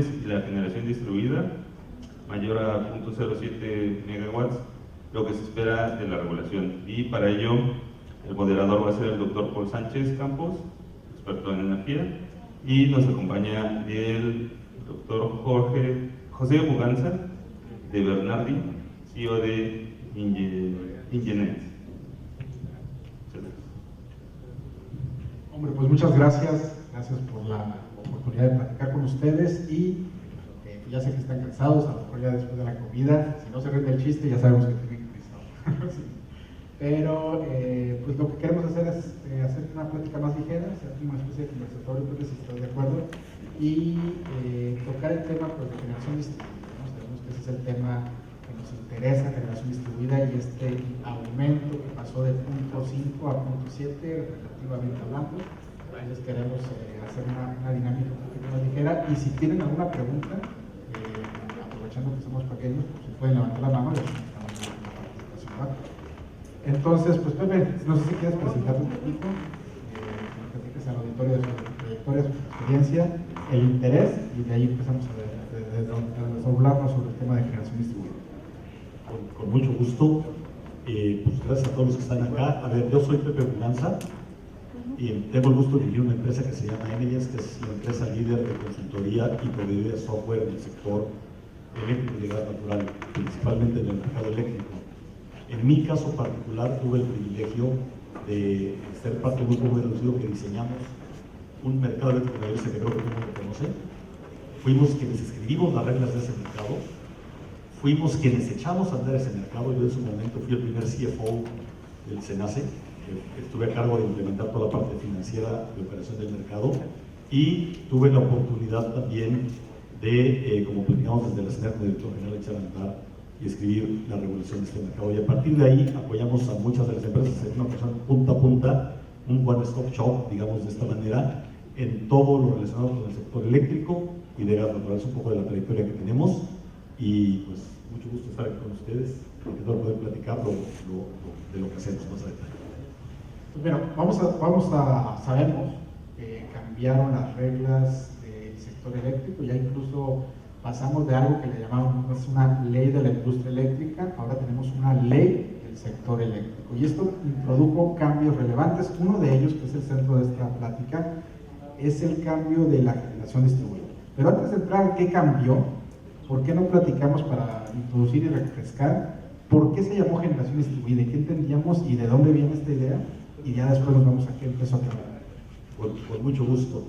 transformadores y la generación distribuida mayor a 0.07 megawatts, lo que se espera de la regulación. Y para ello, el moderador va a ser el doctor Paul Sánchez Campos, experto en energía, y nos acompaña el doctor José Muganza de Bernardi, CEO de Ingenet. Hombre, pues muchas gracias por la oportunidad de platicar con ustedes y ya sé que están cansados, a lo mejor ya después de la comida, si no se rinde el chiste ya sabemos que tienen prisa. Sí. Pero pues lo que queremos hacer es hacer una plática más ligera, hacer una especie de conversatorio, creo que si estás de acuerdo, y tocar el tema pues, de generación distribuida, ¿no? Sabemos que ese es el tema que nos interesa, generación distribuida, y este aumento que pasó de 0.5 a 0.7 relativamente hablando. Entonces queremos hacer una dinámica un poquito más ligera, y si tienen alguna pregunta, aprovechando que somos pequeños, pues se pueden levantar la mano y estamos en la participación. Entonces, pues Pepe, no sé si quieres presentarte un poquito, que platiques al auditorio de su trayectoria, su experiencia, el interés, y de ahí empezamos a desdoblarnos sobre el tema de generación distribuida. Con mucho gusto. Pues gracias a todos los que están acá. A ver, yo soy Pepe Muganza y tengo el gusto de dirigir una empresa que se llama Energías, que es la empresa líder de consultoría y proveeduría de software en el sector eléctrico y de gas natural, principalmente en el mercado eléctrico. En mi caso particular tuve el privilegio de ser parte de un grupo muy reducido que diseñamos un mercado eléctrico que creo que todo el mundo conoce. Fuimos quienes escribimos las reglas de ese mercado, fuimos quienes echamos a andar ese mercado. Yo en su momento fui el primer CFO del SENACE, que estuve a cargo de implementar toda la parte financiera de operación del mercado, y tuve la oportunidad también de, como platicamos desde la SENACE, como director general, echar a andar y escribir la regulación de este mercado. Y a partir de ahí apoyamos a muchas de las empresas en una persona punta a punta, un one-stop shop, digamos de esta manera, en todo lo relacionado con el sector eléctrico y de gas natural. Es un poco de la trayectoria que tenemos, y pues mucho gusto estar aquí con ustedes y que poder platicar de lo que hacemos más a detalle. Pues bueno, sabemos que cambiaron las reglas del sector eléctrico, ya incluso pasamos de algo que le llamamos una ley de la industria eléctrica, ahora tenemos una ley del sector eléctrico, y esto introdujo cambios relevantes. Uno de ellos, que es el centro de esta plática, es el cambio de la generación distribuida. Pero antes de entrar, ¿qué cambió? ¿Por qué no platicamos para introducir y refrescar por qué se llamó generación distribuida y qué entendíamos y de dónde viene esta idea? Y ya después nos vamos a qué empezó a cambiar. Con mucho gusto.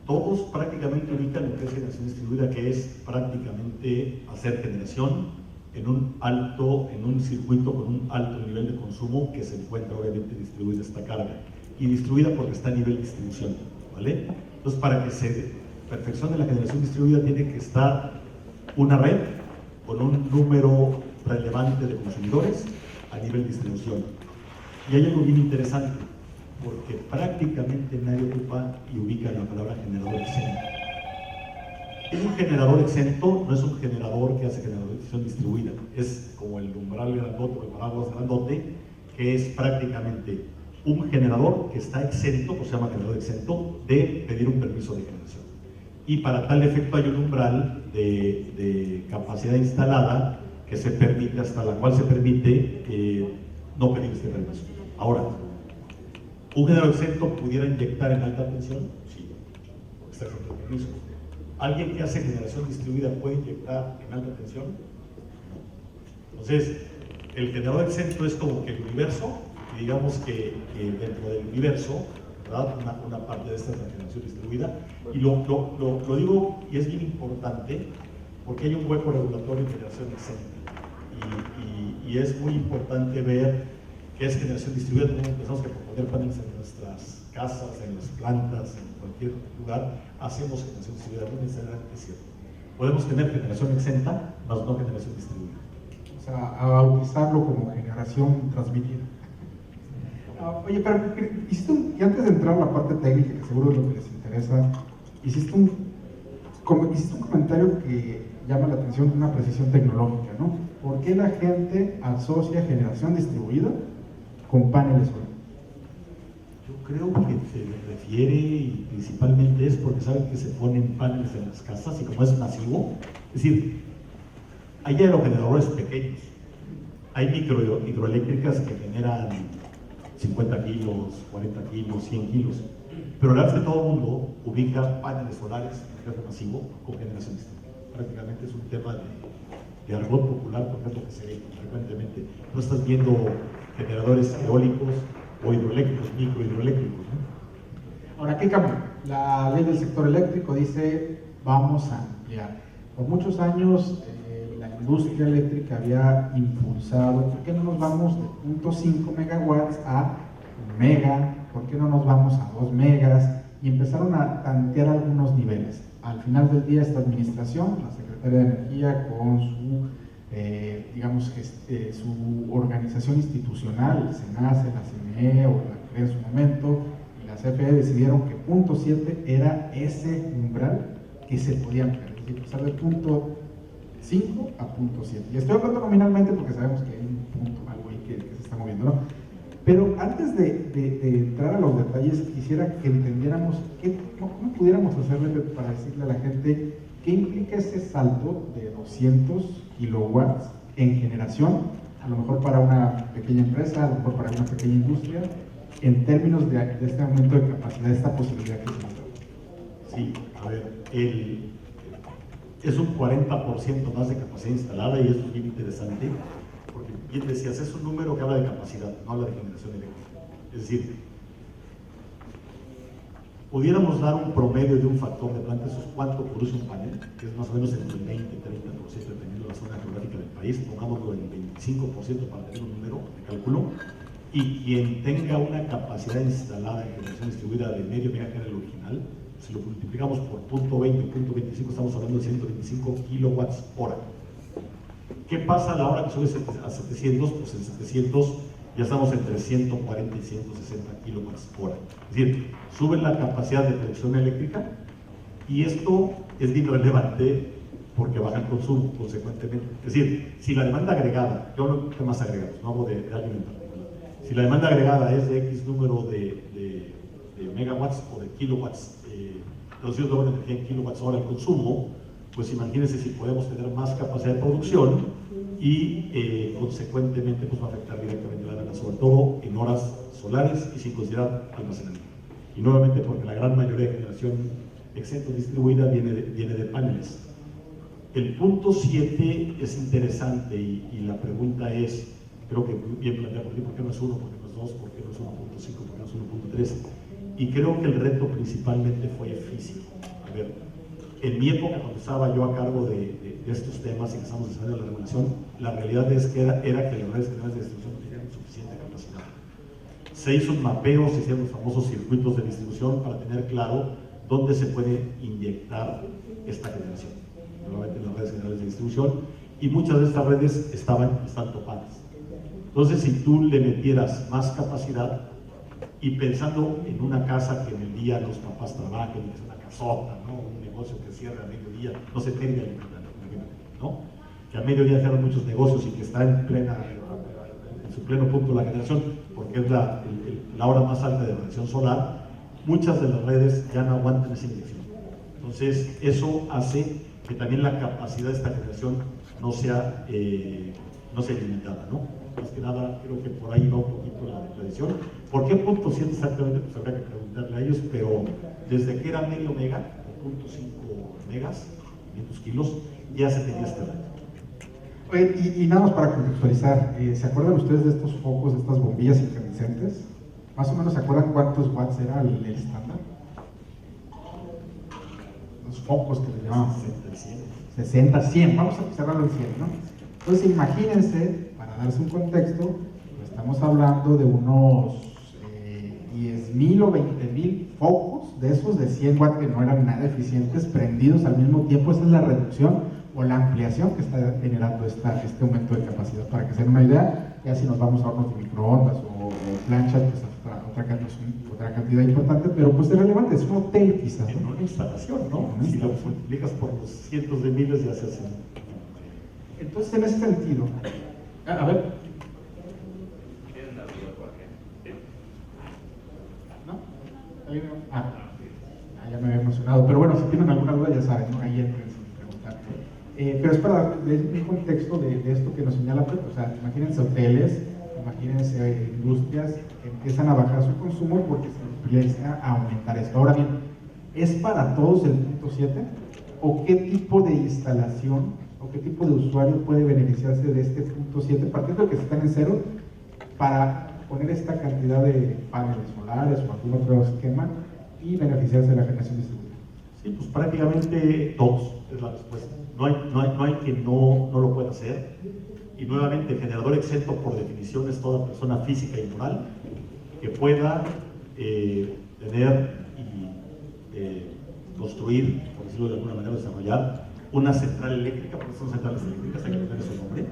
Todos prácticamente ubican lo que es generación distribuida, que es prácticamente hacer generación en un circuito con un alto nivel de consumo, que se encuentra obviamente distribuida esta carga, y distribuida porque está a nivel de distribución, ¿vale? Entonces, para que se perfeccione la generación distribuida, tiene que estar una red con un número relevante de consumidores a nivel de distribución. Y hay algo bien interesante, porque prácticamente nadie ocupa y ubica la palabra generador exento. Un generador exento no es un generador que hace generación distribuida, es como el umbral grandote o el paraguas grandote, que es prácticamente un generador que está exento, o se llama generador exento, de pedir un permiso de generación. Y para tal efecto hay un umbral de capacidad instalada que se permite, hasta la cual se permite no pedir este permiso. Ahora, ¿un generador exento pudiera inyectar en alta tensión? Sí, porque está exento de permiso. ¿Alguien que hace generación distribuida puede inyectar en alta tensión? No. Entonces, el generador exento es como que el universo, y digamos que dentro del universo, ¿verdad? Una parte de esta es la generación distribuida. Y lo digo, y es bien importante, porque hay un hueco regulatorio en generación exenta. Y es muy importante ver qué es generación distribuida. Pensamos que por poner paneles en nuestras casas, en las plantas, en cualquier lugar, hacemos generación distribuida. No necesariamente es cierto. Podemos tener generación exenta, más no generación distribuida. O sea, a bautizarlo como generación transmitida. Oye, pero y antes de entrar a la parte técnica, que seguro es lo que les interesa, hiciste un comentario que llama la atención de una precisión tecnológica, ¿no? ¿Por qué la gente asocia generación distribuida con paneles solares? Yo creo que se refiere y principalmente es porque saben que se ponen paneles en las casas y como es masivo, es decir, hay aerogeneradores pequeños, hay hidroeléctricas que generan 50 kilos, 40 kilos, 100 kilos, pero la verdad es que todo el mundo ubica paneles solares en caso masivo con generación distinta. Prácticamente es un tema de argot popular, porque es lo que se ve frecuentemente. No estás viendo generadores eólicos o hidroeléctricos, microhidroeléctricos, ¿no? Ahora, ¿qué cambia? La ley del sector eléctrico dice, vamos a ampliar. Por muchos años, la industria eléctrica había impulsado, ¿por qué no nos vamos de 0.5 megawatts a 1 mega? ¿Por qué no nos vamos a 2 megas? Y empezaron a tantear algunos niveles. Al final del día, esta administración, la Secretaría de Energía, con su, su organización institucional, el SENACE, la CNE o la CRE en su momento, y la CFE decidieron que 0.7 era ese umbral que se podía ampliar, es decir, pasar de 0.5 a 0.7. Y estoy hablando nominalmente porque sabemos que hay un punto, algo ahí que se está moviendo, ¿no? Pero antes de entrar a los detalles, quisiera que entendiéramos cómo pudiéramos hacerle para decirle a la gente qué implica ese salto de 200 kilowatts en generación, a lo mejor para una pequeña empresa, a lo mejor para una pequeña industria, en términos de este aumento de capacidad, de esta posibilidad que se nos da. Sí, a ver, es un 40% más de capacidad instalada y eso es bien interesante, porque bien decías, es un número que habla de capacidad, no habla de generación eléctrica. Es decir, pudiéramos dar un promedio de un factor de planta, eso es cuánto produce un panel, que es más o menos entre el 20 y 30%, dependiendo de la zona geográfica del país, pongámoslo en 25% para tener un número de cálculo, y quien tenga una capacidad instalada en generación distribuida de medio mega, que era el original, si lo multiplicamos por 0.20 o 0.25, estamos hablando de 125 kilowatts hora. ¿Qué pasa a la hora que sube a 700? Pues en 700 ya estamos entre 140 y 160 kilowatts hora. Es decir, sube la capacidad de producción eléctrica y esto es bien relevante porque baja el consumo, consecuentemente. Es decir, si la demanda agregada, yo hablo de temas agregados, no hablo de alguien en particular, si la demanda agregada es de X número de megawatts o de kilowatts, traducido de energía en kilowatts hora el consumo, pues imagínense si podemos tener más capacidad de producción y consecuentemente pues va a afectar directamente la demanda, sobre todo en horas solares y sin considerar almacenamiento. Y nuevamente porque la gran mayoría de generación exento distribuida viene de paneles. El punto 7 es interesante y la pregunta es, creo que bien planteada por ti, ¿por qué no es 1? ¿Por qué no es 2? ¿Por qué no es 1.5? ¿Por qué no es 1.3? Y creo que el reto principalmente fue físico. A ver, en mi época, cuando estaba yo a cargo de estos temas y que estamos desarrollando la regulación, la realidad es que era que las redes generales de distribución no tenían suficiente capacidad. Se hizo un mapeo, se hicieron los famosos circuitos de distribución para tener claro dónde se puede inyectar esta generación. Normalmente en las redes generales de distribución, y muchas de estas redes están topadas. Entonces, si tú le metieras más capacidad, y pensando en una casa que en el día los papás trabajen, que es una casota, ¿no? Un negocio que cierra a mediodía, no se tenga ¿no? Que a mediodía cierran muchos negocios y que está en su pleno punto la generación, porque es la hora más alta de radiación solar, muchas de las redes ya no aguantan esa inyección. Entonces, eso hace que también la capacidad de esta generación no sea limitada, ¿no? Más que nada, creo que por ahí va un poquito la decisión. ¿Por qué 0.7 exactamente? Pues habría que preguntarle a ellos, pero desde que era medio mega, o 0.5 megas, 500 kilos, ya se tenía este reto. Oye, y nada más para contextualizar, ¿se acuerdan ustedes de estos focos, de estas bombillas incandescentes? ¿Más o menos se acuerdan cuántos watts era el estándar? Los focos que le llamaban 60, 100, vamos a cerrarlo en 100, ¿no? Entonces imagínense, para darse un contexto, pues estamos hablando de unos 10,000 o 20,000 focos de esos de 100 watts que no eran nada eficientes, prendidos al mismo tiempo. Esa es la reducción o la ampliación que está generando este aumento de capacidad. Para que se den una idea, ya si nos vamos a hornos de microondas o planchas, pues otra cantidad importante, pero pues es relevante, es un hotel quizás, ¿no? En una instalación, ¿no? Si lo multiplicas por los cientos de miles ya se hace. Entonces, en ese sentido, a ver. Ya me había emocionado, pero bueno, si tienen alguna duda ya saben, ¿no? Ahí entren sin preguntar. Pero es para darles un contexto de esto que nos señala Pepe. O sea, imagínense hoteles, imagínense industrias que empiezan a bajar su consumo porque se empieza a aumentar esto. Ahora bien, ¿es para todos el punto 7? ¿O qué tipo de instalación o qué tipo de usuario puede beneficiarse de este punto 7, partiendo de que están en cero, para poner esta cantidad de paneles solares o algún otro esquema y beneficiarse de la generación distribuida? Sí, pues prácticamente todos, es la respuesta. No hay quien no lo pueda hacer. Y nuevamente, el generador exento por definición es toda persona física y moral que pueda tener y construir, por decirlo de alguna manera, desarrollar una central eléctrica, porque son centrales eléctricas, hay que tener su nombre,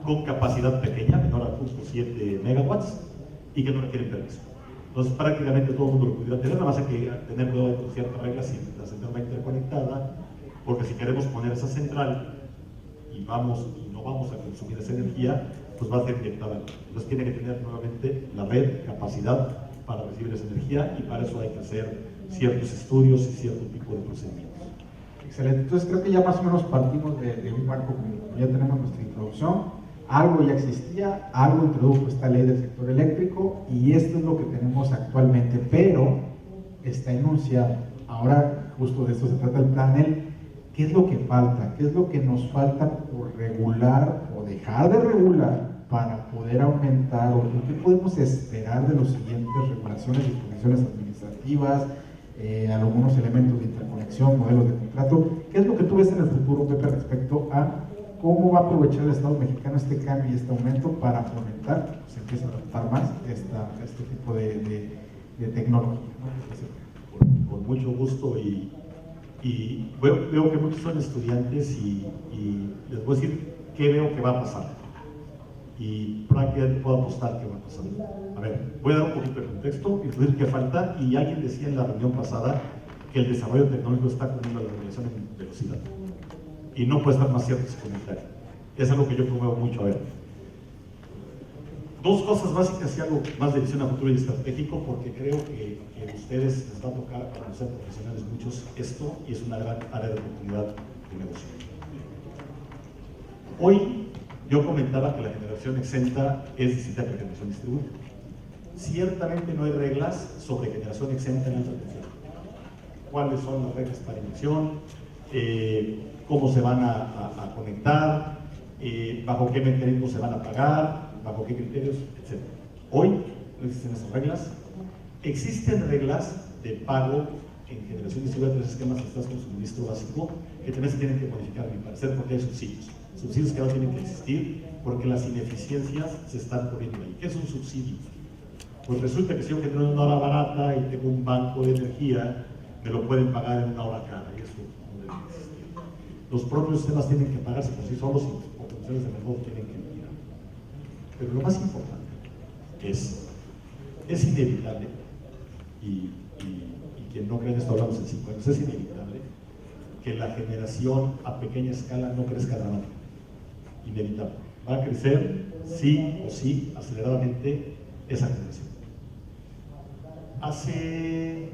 con capacidad pequeña, menor a 0.7 megawatts, y que no requieren permiso. Entonces, prácticamente todo el mundo lo pudiera tener, nada más hay que tener cuidado con ciertas reglas si la central va interconectada, porque si queremos poner esa central y no vamos a consumir esa energía, pues va a ser inyectada. Entonces, tiene que tener nuevamente la red, capacidad para recibir esa energía, y para eso hay que hacer ciertos estudios y cierto tipo de procedimientos. Excelente, entonces creo que ya más o menos partimos de un marco común. Ya tenemos nuestra introducción, algo ya existía, algo introdujo esta ley del sector eléctrico y esto es lo que tenemos actualmente, pero está enunciado. Ahora justo de esto se trata el panel. ¿Qué es lo que falta? ¿Qué es lo que nos falta por regular o dejar de regular para poder aumentar, o qué podemos esperar de los siguientes regulaciones, disposiciones administrativas, algunos elementos de interconexión, modelos de contrato? ¿Qué es lo que tú ves en el futuro, Pepe, respecto a cómo va a aprovechar el Estado mexicano este cambio y este aumento para fomentar, se empieza a adoptar más este tipo de tecnología, ¿no? Con mucho gusto, y veo que muchos son estudiantes y les voy a decir qué veo que va a pasar y prácticamente puedo apostar que va a pasar. A ver, voy a dar un poquito de contexto y decir qué falta. Y alguien decía en la reunión pasada que el desarrollo tecnológico está comiendo la regulación en velocidad, y no puede estar más cierto ese comentario. Es algo que yo promuevo mucho. A ver, dos cosas básicas y algo más de visión a futuro y estratégico, porque creo que a ustedes les va a tocar, para ser profesionales muchos, esto, y es una gran área de oportunidad de negocio. Hoy yo comentaba que la generación exenta es distinta que la generación distribuida. Ciertamente no hay reglas sobre generación exenta en alta tensión. ¿Cuáles son las reglas para emisión? ¿Cómo se van a conectar? ¿Bajo qué mecanismos se van a pagar? ¿Bajo qué criterios? Etc. Hoy no existen esas reglas. Existen reglas de pago en generación distribuida de 3 esquemas que estás con suministro básico, que también se tienen que modificar, a mi parecer, porque hay subsidios que no tienen que existir porque las ineficiencias se están poniendo ahí. ¿Qué es un subsidio? Pues resulta que si yo genero una hora barata y tengo un banco de energía, me lo pueden pagar en una hora cara, y eso no debe existir. Los propios sistemas tienen que pagarse por sí solos y por condiciones de mercado tienen que mirar. Pero lo más importante es inevitable, y quien no cree en esto hablamos en 5 años, es inevitable que la generación a pequeña escala no crezca dramáticamente. Inevitable. Va a crecer sí o sí aceleradamente esa generación. Hace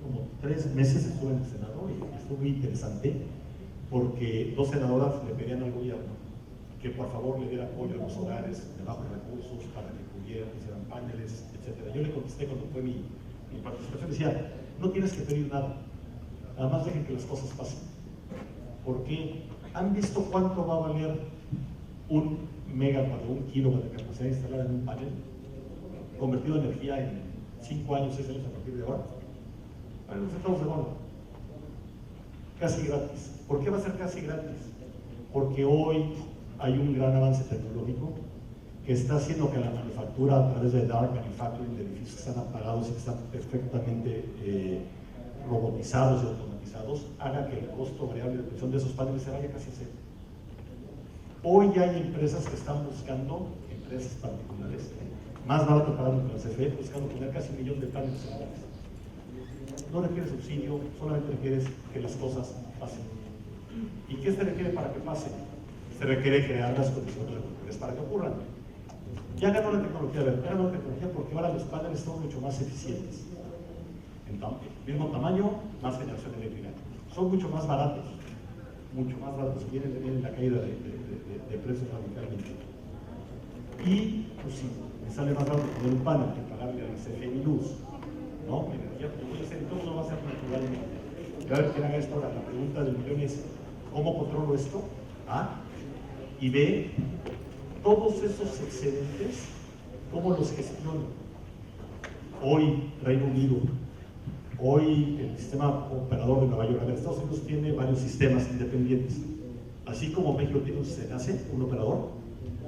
como 3 meses estuve en el Senado y fue muy interesante porque 2 senadoras le pedían al gobierno que por favor le diera apoyo a los hogares de bajos recursos para que pudieran, hicieran paneles, etc. Yo le contesté cuando fue mi participación, decía, no tienes que pedir nada, nada más dejen que las cosas pasen. Porque ¿han visto cuánto va a valer un megawatt o 1 kilowatt de capacidad instalada en un panel? Convertido en energía en 5 años, 6 años a partir de ahora. Para los centavos de dólar. Casi gratis. ¿Por qué va a ser casi gratis? Porque hoy hay un gran avance tecnológico que está haciendo que la manufactura a través de dark manufacturing, de edificios que están apagados y que están perfectamente robotizados y automatizados, haga que el costo variable de producción de esos paneles se vaya casi a 0. Hoy ya hay empresas que están buscando, empresas particulares, más barato pagando que la CFE, buscando poner casi 1 millón de paneles solares. No requiere subsidio, solamente requiere que las cosas pasen. ¿Y qué se requiere para que pasen? Se requiere crear las condiciones regulatorias para que ocurran. Ya ganó la tecnología, ganó la tecnología porque ahora los paneles son mucho más eficientes. mismo tamaño, más generación eléctrica. Son mucho más baratos, vienen la caída de precios radicalmente. Y pues sí, me sale más barato poner un panel que pagarle a la CFE mi luz, ¿no? Mi energía, pues voy a hacer, todo lo va a hacer naturalmente. Y a ver quién haga esto ahora. La pregunta del millón es, ¿cómo controlo esto? Y B, todos esos excedentes, ¿cómo los gestiono? Hoy Reino Unido, hoy el sistema operador de Nueva York, Estados Unidos tiene varios sistemas independientes. Así como México tiene un SENACE, un operador,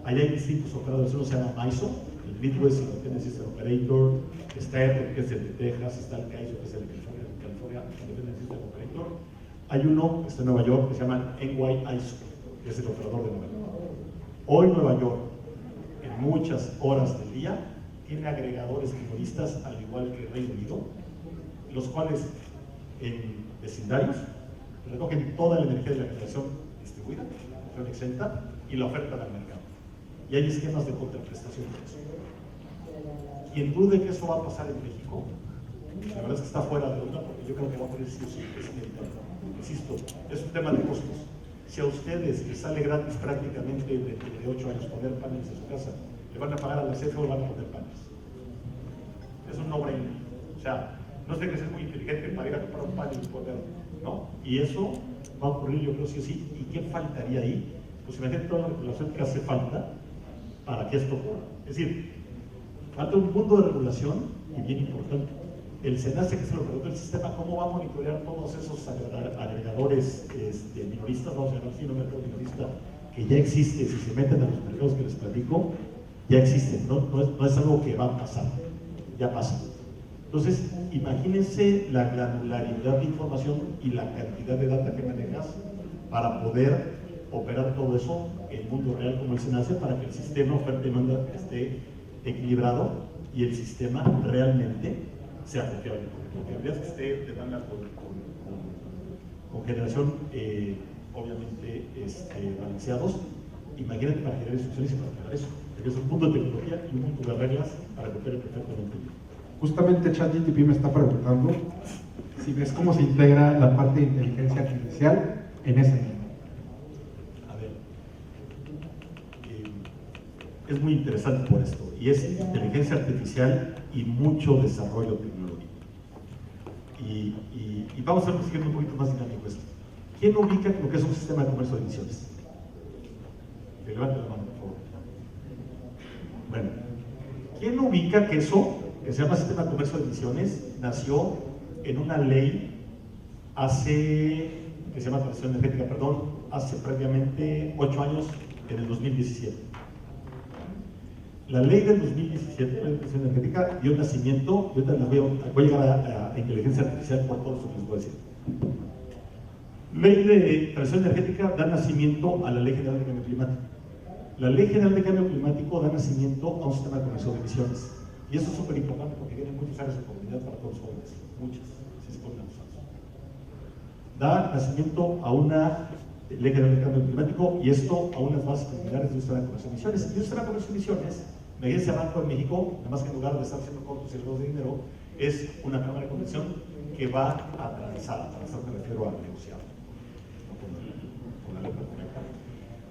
allá hay distintos operadores. Uno se llama MISO, el Midwest Independent System Operator, está ERCOT, que es el de Texas, está el CAISO, que es el de California Independent System Operator. Hay uno que está en Nueva York, que se llama NYISO, que es el operador de Nueva York. Hoy Nueva York, en muchas horas del día, tiene agregadores minoristas, al igual que Reino Unido, los cuales en vecindarios recogen toda la energía de la generación distribuida, generación exenta, y la ofertan al mercado. Y hay esquemas de contraprestación de eso. Quien dude que eso va a pasar en México, la verdad es que está fuera de onda, porque yo creo que va a poner sí o sí, es inevitable. Insisto, es un tema de costos. Si a ustedes les sale gratis prácticamente de 8 años poner paneles en su casa, ¿le van a pagar a la CFE o van a poner paneles? Es un no-brainer. O sea, no sé que ser muy inteligente para ir a comprar un panel y ponerlo, ¿no? Y eso va a ocurrir, yo creo, sí o sí. ¿Y qué faltaría ahí? Pues imagínate toda la regulación que hace falta para que esto ocurra. Es decir, falta un mundo de regulación y bien importante. El SENACE, que es el operador del sistema, ¿cómo va a monitorear todos esos agregadores minoristas? Vamos a llamar así, un mercado minorista que ya existe. Si se meten a los mercados que les platico, ya existen, no es algo que va a pasar, ya pasa. Entonces, imagínense la granularidad de información y la cantidad de data que manejas para poder operar todo eso en el mundo real como el SENACE, para que el sistema oferta y demanda esté equilibrado y el sistema realmente sea confiable. Confiabilidad es que esté demanda con generación, obviamente, balanceados. Imagínate para generar instrucciones y para generar eso. Porque es un punto de tecnología y un punto de reglas para que opere perfectamente bien. Justamente ChatGPT me está preguntando si ves cómo se integra la parte de inteligencia artificial en ese nivel. A ver, es muy interesante por esto, y es inteligencia artificial y mucho desarrollo tecnológico. Y vamos a seguir un poquito más dinámico esto. ¿Quién ubica lo que es un sistema de comercio de emisiones? Que levante la mano, por favor. Bueno, ¿quién ubica que eso, que se llama sistema de comercio de emisiones, nació en una ley que se llama transición energética, hace previamente 8 años, en el 2017? La ley del 2017, la ley de transición energética, dio nacimiento, yo voy a llegar a inteligencia artificial por todo eso que les voy a decir. Ley de transición energética da nacimiento a la Ley General de Cambio Climático. La Ley General de Cambio Climático da nacimiento a un sistema de comercio de emisiones. Y eso es súper importante porque vienen muchas áreas de oportunidad para todos los jóvenes, muchas, si se ponen abusados. Da nacimiento a una Ley General de Cambio Climático, y esto a unas bases preliminares de un sistema de comercio de emisiones. Y un sistema de comercio de emisiones, imagínense a Banco de México, nada más que en lugar de estar haciendo cortos y de dinero, es una cámara de convención que va a transar me refiero a negociar, no con la letra correcta,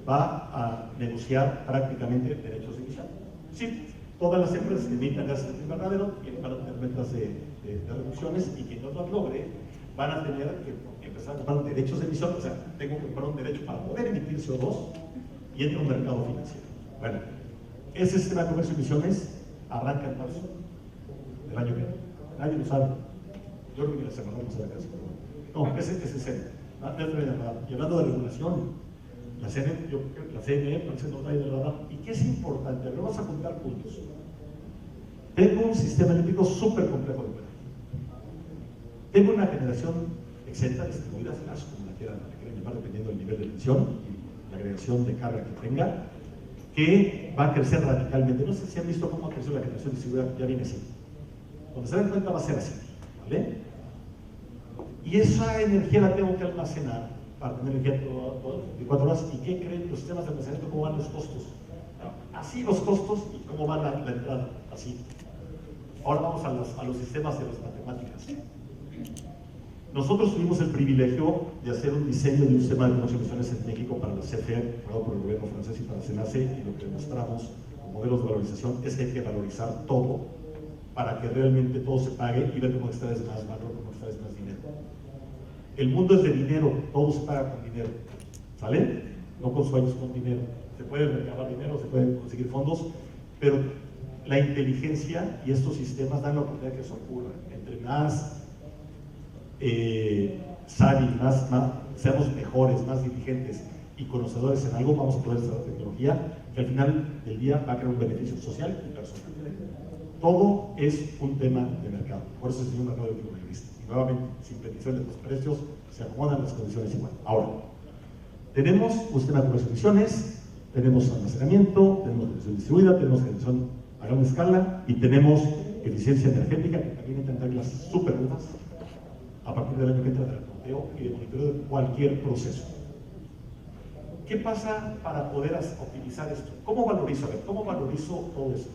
va a negociar prácticamente derechos de emisión. Sí, todas las empresas que emitan gases de efecto invernadero van a tener metas de reducciones, y quien no las logre van a tener que empezar a comprar derechos de emisión. O sea, tengo que comprar un derecho para poder emitir CO2 y entra un mercado financiero. Bueno, ese sistema de comercio de emisiones arranca en marzo del año que viene. Nadie lo sabe. Yo creo que la semana no sabe casi. No, ese es el CNE. Y hablando de regulación, la CNE parece no trae del radar. ¿Y qué es importante? Pero vamos a juntar puntos. Tengo un sistema eléctrico súper complejo de operar. Tengo una generación exenta, distribuida, como la quieran llamar, dependiendo del nivel de tensión y la agregación de carga que tenga, que va a crecer radicalmente. No sé si han visto cómo ha crecido la generación distribuida, ya viene así. Cuando se den cuenta va a ser así, ¿vale? Y esa energía la tengo que almacenar para tener energía todas 24 horas. ¿Y qué creen los sistemas de almacenamiento? ¿Cómo van los costos? Así los costos, y cómo va la entrada, así. Ahora vamos a los sistemas de las matemáticas. Nosotros tuvimos el privilegio de hacer un diseño de un sistema de comercio de emisiones en México para la CFE, aprobado por el gobierno francés y para la CENACE, y lo que demostramos con modelos de valorización es que hay que valorizar todo para que realmente todo se pague y ver cómo extraes más valor, cómo extraes más dinero. El mundo es de dinero, todo se paga con dinero, ¿sale? No con sueños, con dinero. Se puede recabar dinero, se pueden conseguir fondos, pero la inteligencia y estos sistemas dan la oportunidad de que eso ocurra. Entre más seamos mejores, más diligentes y conocedores en algo, vamos a poder usar la tecnología que al final del día va a crear un beneficio social y personal. Todo es un tema de mercado, por eso es un mercado de equilibrista. Y nuevamente, sin petición de los precios, se acomodan las condiciones igual. Ahora, tenemos un sistema de comercio de emisiones, tenemos almacenamiento, tenemos generación distribuida, tenemos generación a gran escala y tenemos eficiencia energética, que también hay que tenerlas súper duras a partir del año que entra de reporteo y de monitoreo de cualquier proceso. ¿Qué pasa para poder optimizar esto? ¿Cómo valorizo? A ver, ¿cómo valorizo todo esto?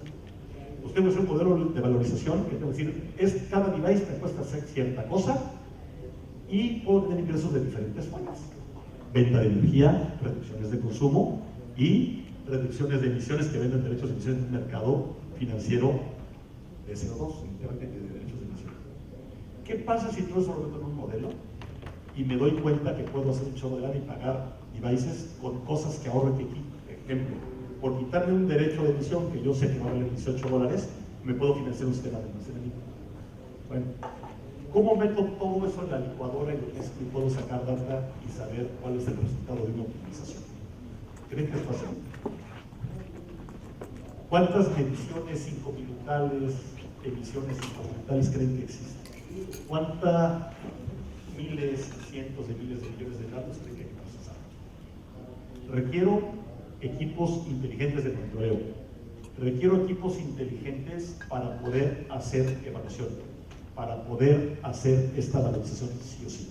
Pues tengo un modelo de valorización que tengo que decir, cada device me cuesta hacer cierta cosa y puedo tener ingresos de diferentes formas. Venta de energía, reducciones de consumo y reducciones de emisiones que venden derechos de emisiones en un mercado financiero de CO2, internet de derechos de emisiones. ¿Qué pasa si todo eso lo meto en un modelo y me doy cuenta que puedo hacer un chorro de lana y pagar devices con cosas que ahorro aquí? Ejemplo, por quitarme un derecho de emisión que yo sé que va a valer $18, me puedo financiar un sistema de almacenamiento. Bueno, ¿cómo meto todo eso en la licuadora y lo mezclo y puedo sacar data y saber cuál es el resultado de una optimización? ¿Creen que es fácil? ¿Cuántas mediciones incominutales, emisiones incominutales creen que existen? ¿Cuántas miles, cientos de miles de millones de datos creen que hay que procesar? Requiero equipos inteligentes de monitoreo. Requiero equipos inteligentes para poder hacer evaluación, para poder hacer esta valorización sí o sí.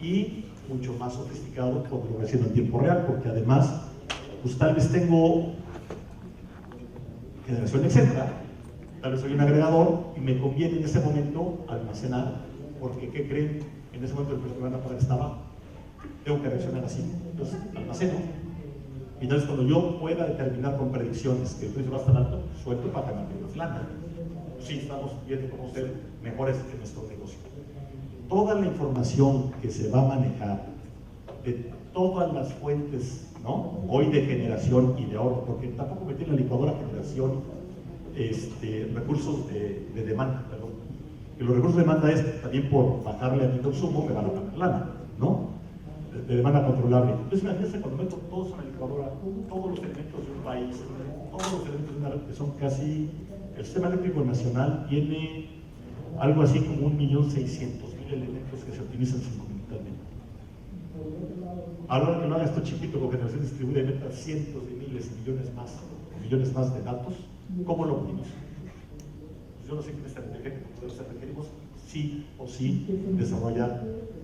Y mucho más sofisticado cuando lo voy haciendo en tiempo real, porque además, pues tal vez tengo generación, etcétera. Tal vez soy un agregador y me conviene en ese momento almacenar, porque ¿qué creen? En ese momento el precio que van a pagar está bajo. Tengo que reaccionar así. Entonces, almaceno. Y entonces, cuando yo pueda determinar con predicciones que el precio va a estar alto, suelto para ganar más lana. Sí, estamos viendo cómo ser mejores en nuestro negocio. Toda la información que se va a manejar de todas las fuentes, ¿no? Hoy de generación y de ahorro, porque tampoco metí en la licuadora generación recursos de demanda, perdón. Y los recursos de demanda es también por bajarle a mi consumo, me van a pagar lana, ¿no? De demanda controlable. Entonces, imagínense cuando meto todos en la licuadora, todos los elementos de un país, todos los elementos de una red, que son casi. El sistema eléctrico nacional tiene algo así como 1.600.000 elementos que se optimizan simultáneamente. Ahora que lo haga esto chiquito con generación distribuida y meta cientos de miles y millones más de datos, ¿cómo lo optimizo? Pues yo no sé qué está inteligente, pero requerimos sí o sí desarrollar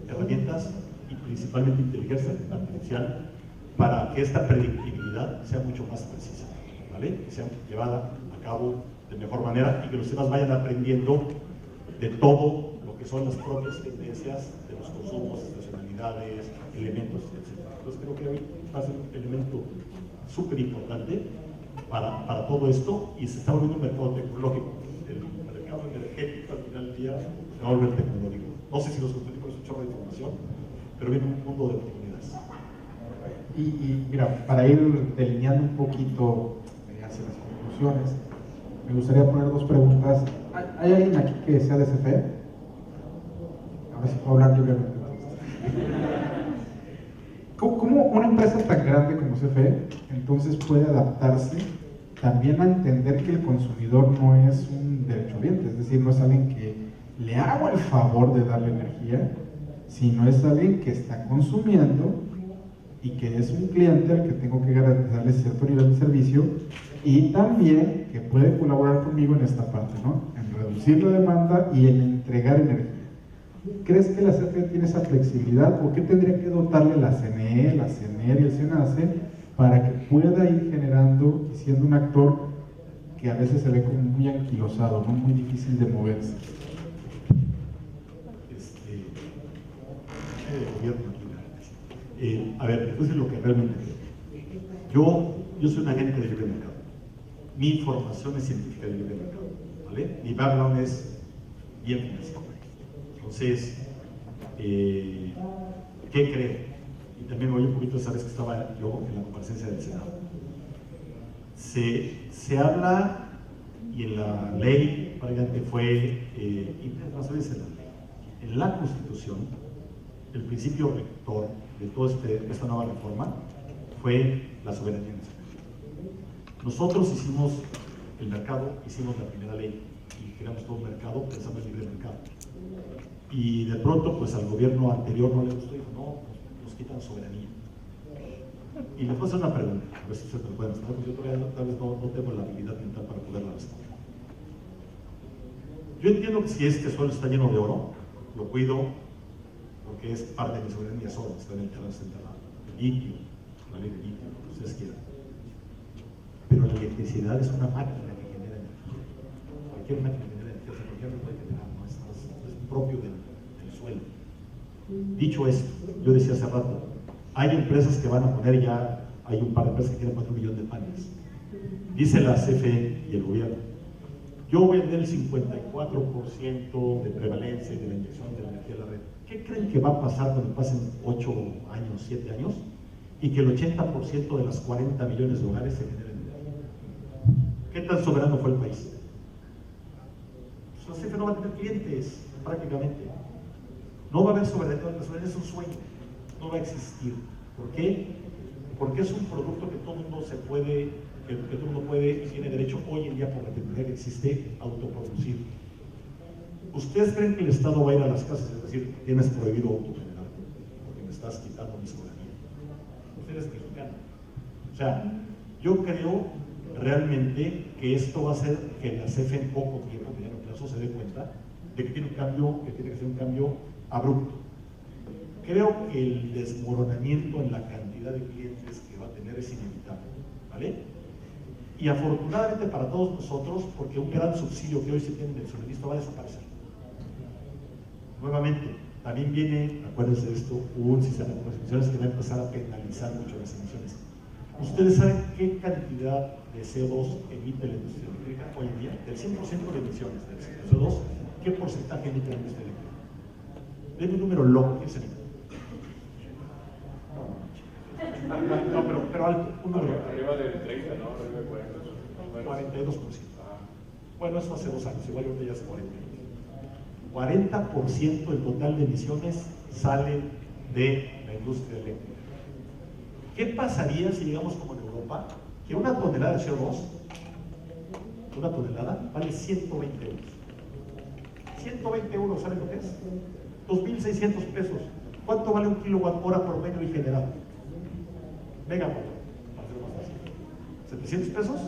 herramientas y principalmente inteligencia artificial para que esta predictibilidad sea mucho más precisa, ¿vale? Que sea llevada a cabo de mejor manera y que los sistemas vayan aprendiendo de todo lo que son las propias tendencias de los consumos, estacionalidades, elementos, etc. Entonces creo que hoy va a ser un elemento súper importante para todo esto y se está volviendo un mercado tecnológico. El mercado energético al final del día se va a volver tecnológico. No sé si los contenidos es un chorro de información, pero viene un mundo de oportunidades. Y mira, para ir delineando un poquito hacia las conclusiones, me gustaría poner dos preguntas. ¿Hay alguien aquí que sea de CFE? A ver si puedo hablar libremente. ¿Cómo una empresa tan grande como CFE entonces puede adaptarse también a entender que el consumidor no es un derechohabiente? Es decir, no es alguien que le hago el favor de darle energía, sino es alguien que está consumiendo y que es un cliente al que tengo que garantizarle cierto nivel de servicio y también que puede colaborar conmigo en esta parte, ¿no? En reducir la demanda y en entregar energía. ¿Crees que la CFE tiene esa flexibilidad o qué tendría que dotarle la CNE, la CNER y el SENACE para que pueda ir generando y siendo un actor que a veces se ve como muy anquilosado, ¿no? Muy difícil de moverse? de gobierno aquí. A ver, después de lo que realmente creo. Yo soy un agente de libre mercado. Mi formación es científica de libre mercado, ¿vale? Mi background es bien financiero. Entonces, ¿qué creo? Y también voy un poquito, sabes que estaba yo en la comparecencia del Senado. Se habla, y en la ley, prácticamente fue, no se dice la ley, en la Constitución, el principio rector de toda esta nueva reforma fue la soberanía nacional. Nosotros hicimos el mercado, hicimos la primera ley y creamos todo un mercado pensando en libre mercado. Y de pronto, pues al gobierno anterior no le gustó y dijo, no, nos quitan soberanía. Y le puedo hacer una pregunta, a ver si ustedes me pueden responder, porque yo todavía tal vez no tengo la habilidad mental para poderla responder. Yo entiendo que si este suelo está lleno de oro, lo cuido porque es parte de mi soberanía, es oro, está en el terreno central, el litio, la ley de litio, lo que ustedes quieran. Pero la electricidad es una máquina que genera energía. Cualquier máquina que genera energía, cualquier puede generar, no es propio del suelo. Dicho esto, yo decía hace rato, hay empresas que van a poner ya, hay un par de empresas que quieren 4 millones de paneles. Dice la CFE y el gobierno, yo voy a tener el 54% de prevalencia de la inyección de la energía a la red. ¿Qué creen que va a pasar cuando pasen 8 años, 7 años? Y que el 80% de las 40 millones de hogares se generen. ¿Qué tan soberano fue el país? Pues la CFE no va a tener clientes, prácticamente. No va a haber soberanía, la soberanía es un sueño, no va a existir. ¿Por qué? Porque es un producto que todo el mundo que todo el mundo puede y tiene derecho hoy en día por la tecnología que existe a autoproducir. ¿Ustedes creen que el Estado va a ir a las casas y decir, tienes prohibido autogenerar porque me estás quitando mi soberanía? Usted es mexicano. O sea, yo creo realmente que esto va a hacer que la CFE en poco tiempo, mediano plazo, se dé cuenta de que tiene un cambio, que tiene que ser un cambio abrupto. Creo que el desmoronamiento en la cantidad de clientes que va a tener es inevitable, ¿vale? Y afortunadamente para todos nosotros, porque un gran subsidio que hoy se tiene del suministro va a desaparecer. Nuevamente, también viene, acuérdense de esto, un sistema de emisiones que va a empezar a penalizar mucho las emisiones. ¿Ustedes saben qué cantidad de CO2 emite la industria eléctrica hoy en día? Del 100% de emisiones del CO2, ¿qué porcentaje emite la industria eléctrica? Denme un número loco, ¿qué se emite? No, pero alto, un número. Arriba del 30, ¿no? Arriba de 40. 42%. Bueno, eso hace 2 años, igual ahorita ya es 40. 40% del total de emisiones sale de la industria eléctrica. ¿Qué pasaría si llegamos como en Europa? Que una tonelada de CO2, una tonelada, vale 120 euros. 120 euros, ¿saben lo que es? 2.600 pesos. ¿Cuánto vale un kilowatt hora promedio y generado? Megawatt, para hacerlo más fácil. ¿700 pesos?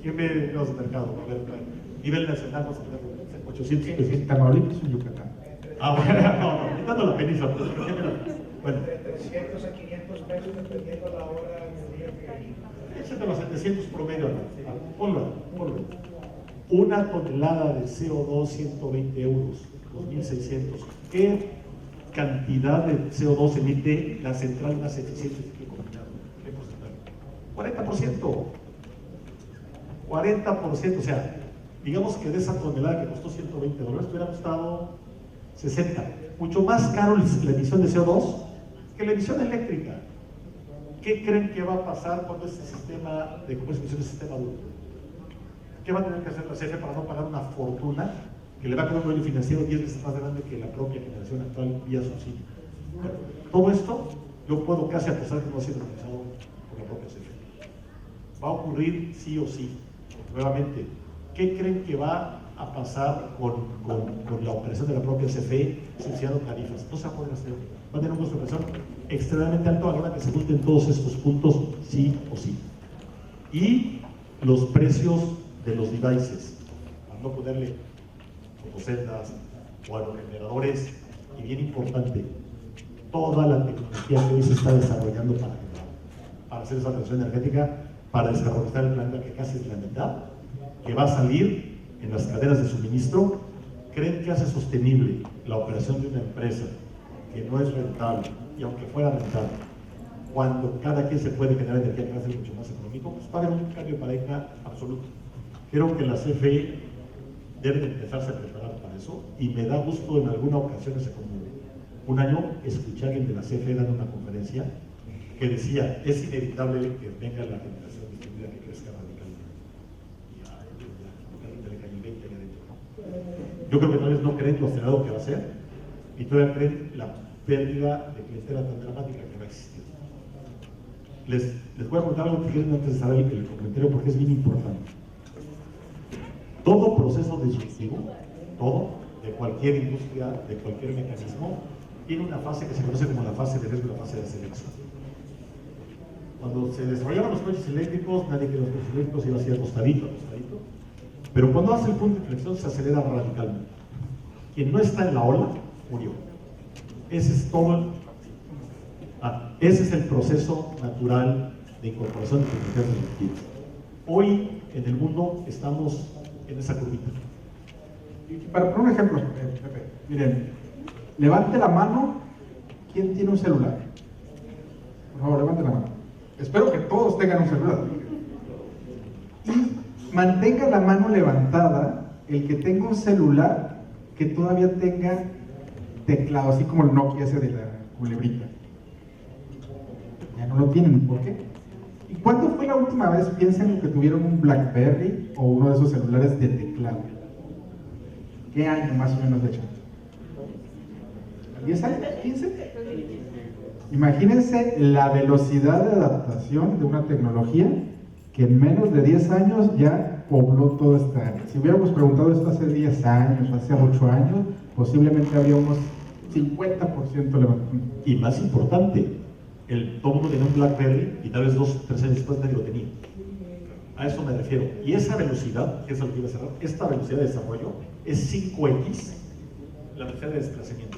¿Quién ve los mercados? A ver, nivel nacional, vamos a ver, 800 pesos. ¿En Tamaulipas o en Yucatán? Ah, bueno, no, quitando la península. Bueno. De 300 a 500 pesos dependiendo la hora del día que hay. Ese de los 700 promedio, ponlo. Una tonelada de CO2, 120 euros, 2.600. ¿Qué cantidad de CO2 emite la central más eficiente de ciclo combinado? ¿Qué porcentaje? 40%, o sea, digamos que de esa tonelada que costó $120, hubiera costado 60. Mucho más caro la emisión de CO2 que la emisión eléctrica. ¿Qué creen que va a pasar cuando este sistema de comercio de emisiones es sistema duro? ¿Qué va a tener que hacer la CFE para no pagar una fortuna que le va a quedar un dueño financiero 10 veces más grande que la propia generación actual vía subsidio? Bueno, todo esto yo puedo casi apostar que no ha sido realizado por la propia CFE. Va a ocurrir sí o sí. Nuevamente, ¿qué creen que va a pasar con la operación de la propia CFE subsidiando tarifas? No se va a poder hacer. Va a tener un costo de operación extremadamente alto a la hora que se junten todos estos puntos sí o sí. Y los precios de los devices, para no ponerle fotoceldas o aerogeneradores, y bien importante, toda la tecnología que hoy se está desarrollando para hacer esa transición energética, para descarbonizar el planeta, que casi es la mitad, que va a salir en las cadenas de suministro. ¿Creen que hace sostenible la operación de una empresa que no es rentable, y aunque fuera rentable, cuando cada quien se puede generar energía que va a ser mucho más económico, pues va a haber un cambio de paradigma absoluto. Creo que la CFE debe de empezarse a preparar para eso, y me da gusto en alguna ocasión, hace como un año, escuché a alguien de la CFE dando una conferencia que decía, es inevitable que venga la generación distribuida que crezca radicalmente. Y ya le cayó 20 ahí adentro, ¿no? Yo creo que todavía no creen lo acelerado que va a ser, y todavía creen la pérdida de clientela tan dramática que va a existir. Les voy a contar algo que quieren antes de saber el comentario, porque es bien importante. Todo proceso disruptivo, todo, de cualquier industria, de cualquier mecanismo, tiene una fase que se conoce como la fase de riesgo y la fase de selección. Cuando se desarrollaron los coches eléctricos, nadie quería los coches eléctricos, iba así acostadito, acostadito. Pero cuando hace el punto de inflexión, se acelera radicalmente. Quien no está en la ola, murió. Ese es todo ese es el proceso natural de incorporación de tecnologías disruptivas. Hoy, en el mundo, estamos en esa curvita. Y para poner un ejemplo, Pepe, miren, levante la mano, ¿quién tiene un celular? Por favor, levante la mano. Espero que todos tengan un celular. Y mantenga la mano levantada el que tenga un celular que todavía tenga teclado, así como el Nokia ese de la culebrita. Ya no lo tienen, ¿por qué? ¿Y cuándo fue la última vez, piensen, que tuvieron un BlackBerry o uno de esos celulares de teclado? ¿Qué año más o menos de hecho? ¿10 años? ¿15? Imagínense la velocidad de adaptación de una tecnología que en menos de 10 años ya pobló toda esta área. Si hubiéramos preguntado esto hace 10 años, hace 8 años, posiblemente habría unos 50% levantado. Y más importante, todo el mundo tenía un BlackBerry y tal vez 2 o 3 años después nadie lo tenía. A eso me refiero. Y esa velocidad, que es lo que iba a cerrar, esta velocidad de desarrollo es 5x la velocidad de desplazamiento.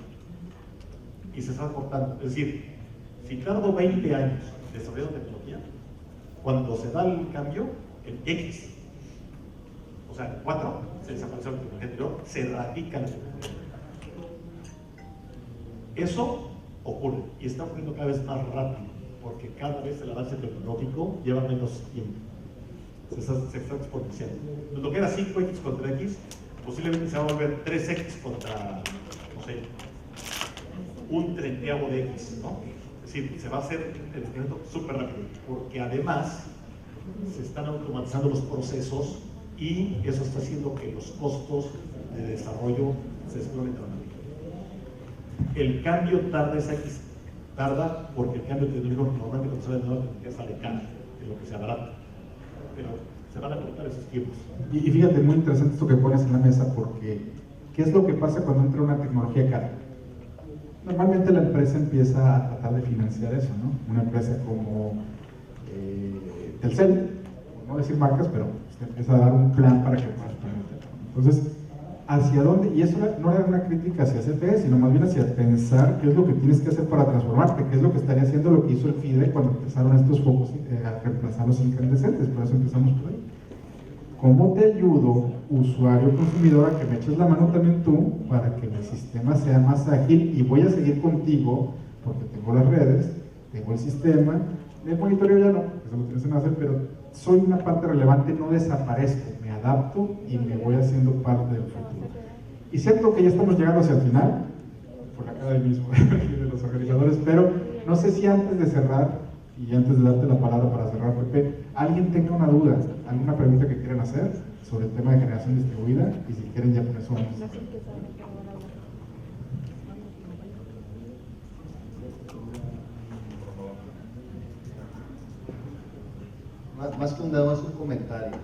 Y se está cortando. Es decir, si tardo 20 años desarrollando tecnología, cuando se da el cambio, en X, o sea, en 4, se desapareció la tecnología anterior, se radica la tecnología. Eso ocurre y está ocurriendo cada vez más rápido, porque cada vez el avance tecnológico lleva menos tiempo. Se está exponenciando. Lo que era 5x contra x, posiblemente se va a volver 3x contra, no sé, un 30avo de x, ¿no? Es decir, se va a hacer el descubrimiento súper rápido, porque además se están automatizando los procesos y eso está haciendo que los costos de desarrollo se exploren dramáticamente. El cambio tarda porque el cambio tecnológico normalmente cuando sale de nueva tecnología sale caro, es lo que se abarata, pero se van a cortar esos tiempos. Y fíjate, muy interesante esto que pones en la mesa, porque ¿qué es lo que pasa cuando entra una tecnología cara? Normalmente la empresa empieza a tratar de financiar eso, ¿no? Una empresa como Telcel, no decir marcas, pero usted empieza a dar un plan para que puedas poner el teléfono. Entonces, ¿hacia dónde? Y eso no era una crítica hacia CFE, sino más bien hacia pensar qué es lo que tienes que hacer para transformarte, qué es lo que estaría haciendo lo que hizo el FIDE cuando empezaron estos focos a reemplazar los incandescentes. Por eso empezamos por ahí. ¿Cómo te ayudo, usuario consumidor, a que me eches la mano también tú para que mi sistema sea más ágil? Y voy a seguir contigo porque tengo las redes, tengo el sistema, el monitoreo ya no, eso lo tienes que hacer, pero soy una parte relevante, no desaparezco, me adapto y me voy haciendo parte del futuro. Y siento que ya estamos llegando hacia el final, por la cara del mismo de los organizadores, pero no sé si antes de cerrar y antes de darte la palabra para cerrar, Pepe, alguien tenga una duda, alguna pregunta que quieran hacer sobre el tema de generación distribuida, y si quieren ya con eso vamos. Más que un dado, es un comentario.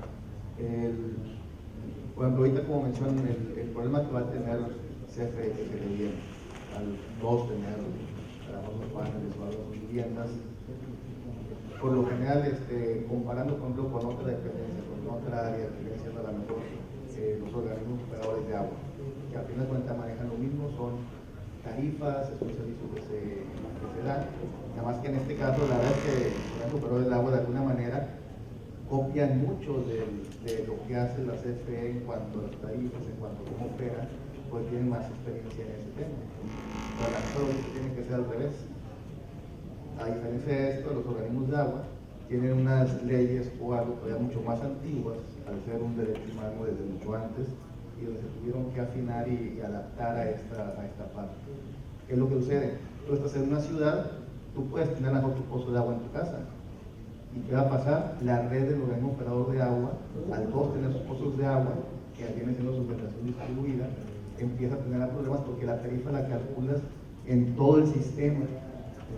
Por ejemplo, ahorita como mencionan, el problema que va a tener CFE que le viene al todos tener los paneles o a las viviendas, por lo general, comparando por ejemplo con otra dependencia, con otra área que viene siendo a lo mejor los organismos operadores de agua, que al final de cuentas manejan lo mismo, son tarifas, es un servicio que se da, nada más que en este caso la verdad es que los operadores del agua de alguna manera copian mucho de lo que hace la CFE en cuanto a las tarifas, en cuanto a cómo opera, pues tienen más experiencia en ese tema. Pero la mejor tiene que ser al revés. A diferencia de esto, los organismos de agua tienen unas leyes o algo todavía mucho más antiguas, al ser un derecho humano desde mucho antes, y donde se tuvieron que afinar y adaptar a esta parte. ¿Qué es lo que sucede? Tú estás en una ciudad, tú puedes tener a lo mejor tu pozo de agua en tu casa. ¿Y qué va a pasar? La red del organismo operador de agua, al todos tener sus pozos de agua, que viene siendo su generación distribuida, empieza a tener problemas porque la tarifa la calculas en todo el sistema.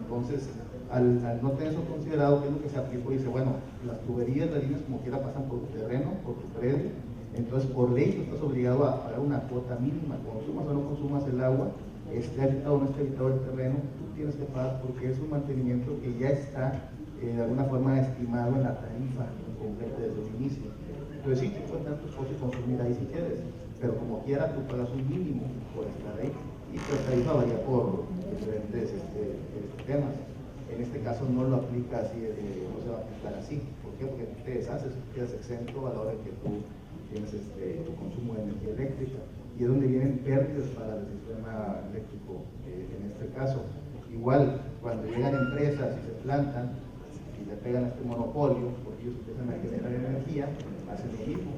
Entonces, al no tener eso considerado, ¿qué es lo que se aplicó? Dice, bueno, las tuberías, las líneas como quiera pasan por tu terreno, por tu predio, entonces por ley tú estás obligado a pagar una cuota mínima, consumas o no consumas el agua, esté habitado o no esté habitado el terreno, tú tienes que pagar porque es un mantenimiento que ya está de alguna forma estimado en la tarifa en concreto desde el inicio. Entonces sí, tú puedes tener tus cosas y consumir ahí si quieres, pero como quiera tú pagas un mínimo por estar ahí y la tarifa varía por diferentes temas. En este caso no lo aplica así, no se va a aplicar así. ¿Por qué? Porque te deshaces, quedas exento a la hora que tú tienes tu consumo de energía eléctrica, y es donde vienen pérdidas para el sistema eléctrico en este caso. Igual, cuando llegan empresas y se plantan y le pegan a este monopolio, porque ellos empiezan a generar energía, hacen lo mismo.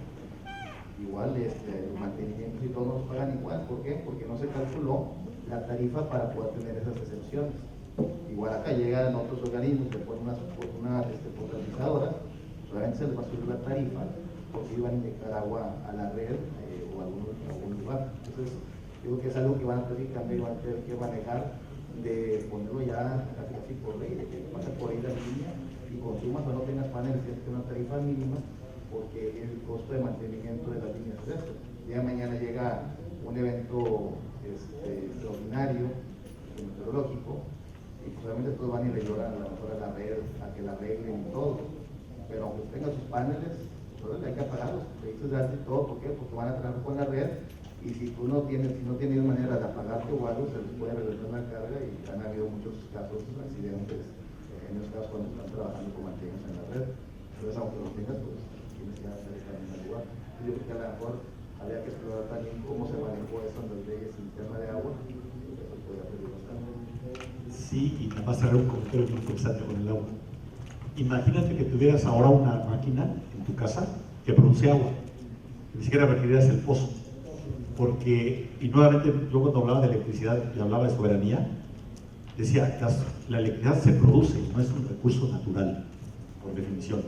Igual los mantenimientos y todo nos pagan igual. ¿Por qué? Porque no se calculó la tarifa para poder tener esas excepciones. Igual acá llegan otros organismos que ponen unas potabilizadoras, solamente se les va a subir la tarifa porque iban a inyectar agua a la red o a algún lugar. Entonces, digo que es algo que van a tener que cambiar y van a tener que manejar, de ponerlo ya casi por ley, de que pasa por ahí la línea y consumas o no tengas paneles, tienes que tener una tarifa mínima, porque el costo de mantenimiento de las líneas es esto. Ya mañana llega un evento extraordinario, meteorológico, y pues obviamente todos van y le lloran a la red, a que la arreglen y todo, pero aunque tengan sus paneles, pues hay que apagarlos, proyectos de arte y todo. ¿Por qué? Porque van a trabajar con la red, y si tú no tienes manera de apagarte o algo, se les puede regresar la carga, y han habido muchos casos, accidentes, en esos casos cuando están trabajando con mantenimientos en la red. Entonces, aunque los tengas, pues tienes que hacer el camino al lugar. Yo creo que a lo mejor habría que explorar también cómo se manejó eso en las leyes en tema de agua, y eso podría servir bastante. Sí, y nada más traer un comentario muy interesante con el agua. Imagínate que tuvieras ahora una máquina en tu casa que produce agua, ni siquiera requerirías el pozo, porque, y nuevamente yo cuando hablaba de electricidad y hablaba de soberanía, decía, la electricidad se produce, no es un recurso natural, por definición,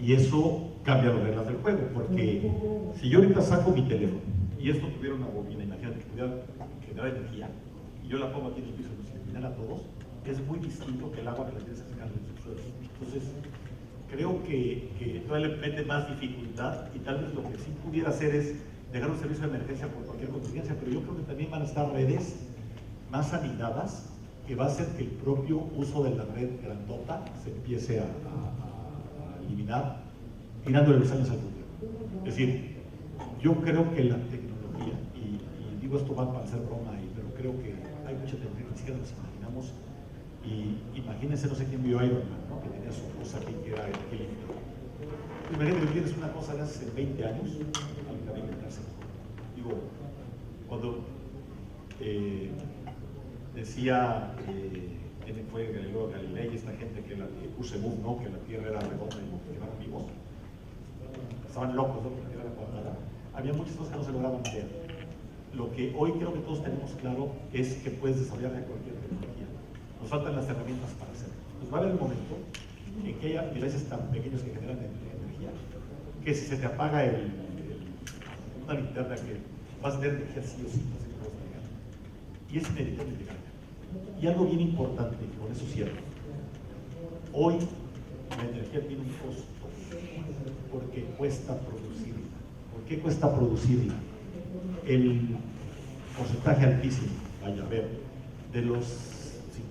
y eso cambia las reglas del juego, porque si yo ahorita saco mi teléfono y esto tuviera una bobina, imagínate que pudiera generar energía, y yo la pongo aquí en el piso y nos iluminara a todos, es muy distinto que el agua que la tienes que sacar del subsuelo. Entonces, creo que todavía le mete más dificultad, y tal vez lo que sí pudiera hacer es dejar un servicio de emergencia por cualquier contingencia, pero yo creo que también van a estar redes más anidadas que va a hacer que el propio uso de la red grandota se empiece a eliminar, tirándole los años al futuro. Es decir, yo creo que la tecnología, y digo esto va a parecer broma, pero creo que hay mucha tecnología que ni siquiera nos imaginamos. Y imagínense, no sé quién vio Iron Man, ¿no? Que tenía su cosa aquí que era el límite. Imagínate que tienes una cosa de hace 20 años, alguien también inventarse. Digo, cuando decía, ¿quién fue Galileo Galilei, esta gente que puso boom, ¿no? Que la Tierra era redonda y que quedaron vivos, estaban locos, ¿no? Que la Tierra era cuadrada. Había muchas cosas que no se lograban ver. Lo que hoy creo que todos tenemos claro es que puedes desarrollar cualquier tecnología. Nos faltan las herramientas para hacerlo. Pues va a haber un momento en que haya devices tan pequeños que generan energía, que si se te apaga una linterna, que vas a tener energía sí o sí, no sé cómo vas a llegar. Y es inevitable llegar. Y algo bien importante, y con eso cierro. Hoy la energía tiene un costo, porque cuesta producirla. ¿Por qué cuesta producirla? El porcentaje altísimo, vaya a ver, de los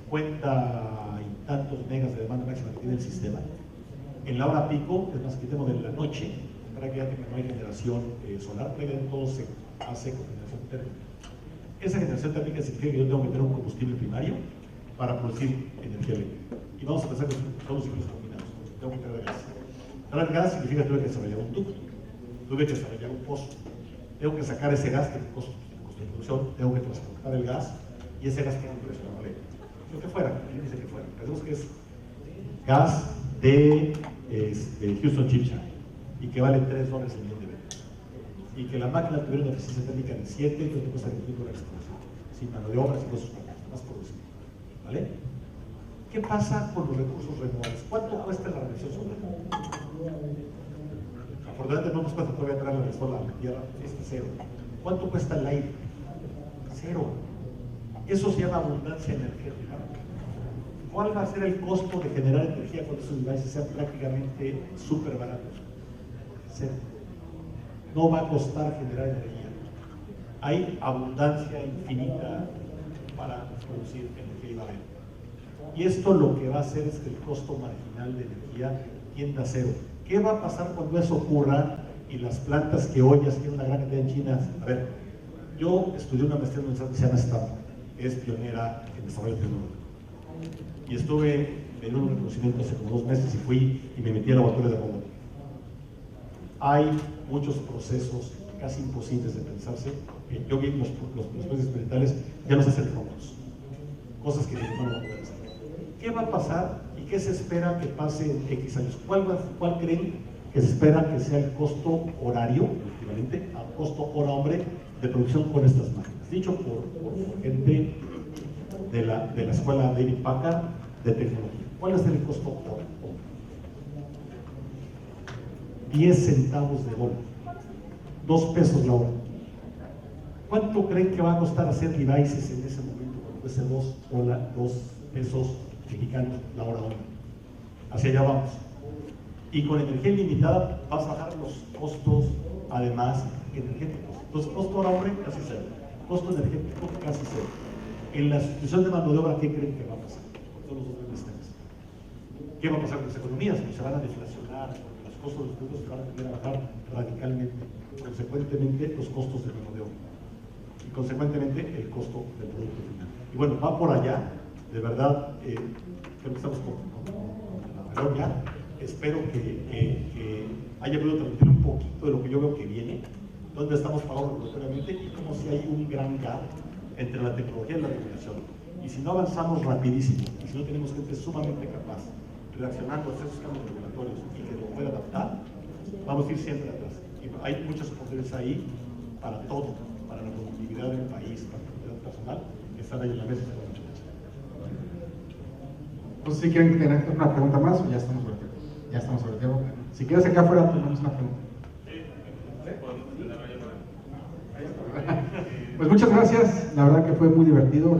50 y tantos megas de demanda máxima que tiene el sistema, en la hora pico, es más, quitemos de la noche, prácticamente no hay generación solar, prácticamente todo se hace con generación térmica. Esa generación térmica significa que yo tengo que tener un combustible primario para producir energía eléctrica. Y vamos a pensar que son los ciclos combinados. Tengo que traer gas. Traer gas significa que tuve que desarrollar un ducto, tuve que desarrollar un pozo. Tengo que sacar ese gas que me costó de producción, tengo que transportar el gas y ese gas tiene un precio, ¿vale? Lo que fuera, él dice que fuera. Pensemos que es gas de Houston Ship Channel y que vale $3 el millón de veces. Y que la máquina tuviera una eficiencia técnica de 7, que te cuesta $20 por producción, sin mano de obra, sin costos más producidos. ¿Vale? ¿Qué pasa con los recursos renovables? ¿Cuánto cuesta la radiación solar? Afortunadamente no nos cuesta todavía traer la solar a la tierra, es cero. ¿Cuánto cuesta el aire? Cero. Eso se llama abundancia energética. ¿Cuál va a ser el costo de generar energía cuando esos devices sean prácticamente súper baratos? Cero. No va a costar generar energía. Hay abundancia infinita para producir energía y va a haber. Y esto lo que va a hacer es que el costo marginal de energía tienda a cero. ¿Qué va a pasar cuando eso ocurra y las plantas que hoy ya tienen una gran cantidad en China? A ver, yo estudié una maestría en una universidad que se llama Stanford, que es pionera en desarrollo tecnológico. Y estuve en un reconocimiento hace como 2 meses y fui y me metí al laboratorio de robótica. Hay muchos procesos casi imposibles de pensarse. Yo vi los procesos experimentales, ya no se hacen robots, cosas que no van a poder hacer. ¿Qué va a pasar y qué se espera que pase en X años? ¿Cuál creen que se espera que sea el costo horario, el equivalente al costo hora hombre de producción con estas máquinas? Dicho por gente de la escuela David Packard de tecnología. ¿Cuál es el costo hora hombre? 10 centavos de dólar, 2 pesos la hora. ¿Cuánto creen que va a costar hacer devices en ese momento cuando cueste 2 pesos mexicanos la hora hombre? Hacia allá vamos. Y con energía ilimitada vas a bajar los costos, además, energéticos. Entonces, costo hora hombre, casi cero. Costo energético, casi cero. En la sustitución de mano de obra, ¿qué creen que va a pasar? Con todos los dos grandes temas. ¿Qué va a pasar con las economías? Pues se van a deflacionar, los costos de los productos se van a tener a bajar radicalmente. Consecuentemente, los costos de mano de obra. Y consecuentemente, el costo del producto final. Y bueno, va por allá. De verdad, creo que estamos con la mejor ya. Espero que haya podido transmitir un poquito de lo que yo veo que viene, donde estamos parados regulatoriamente y como si hay un gran gap entre la tecnología y la regulación. Y si no avanzamos rapidísimo, y si no tenemos gente sumamente capaz, reaccionando a esos cambios regulatorios y que lo pueda adaptar, vamos a ir siempre atrás. Y hay muchas oportunidades ahí para todo, para la productividad del país, para la productividad personal, que están ahí en la mesa. Entonces, si quieren tener una pregunta más, o ya estamos sobre el tiempo. Ya estamos sobre el tiempo. Si quieres acá afuera, tenemos una pregunta. Pues muchas gracias, la verdad que fue muy divertido,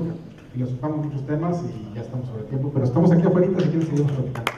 filosofamos muchos temas y ya estamos sobre el tiempo, pero estamos aquí afuera si quieren seguir platicando.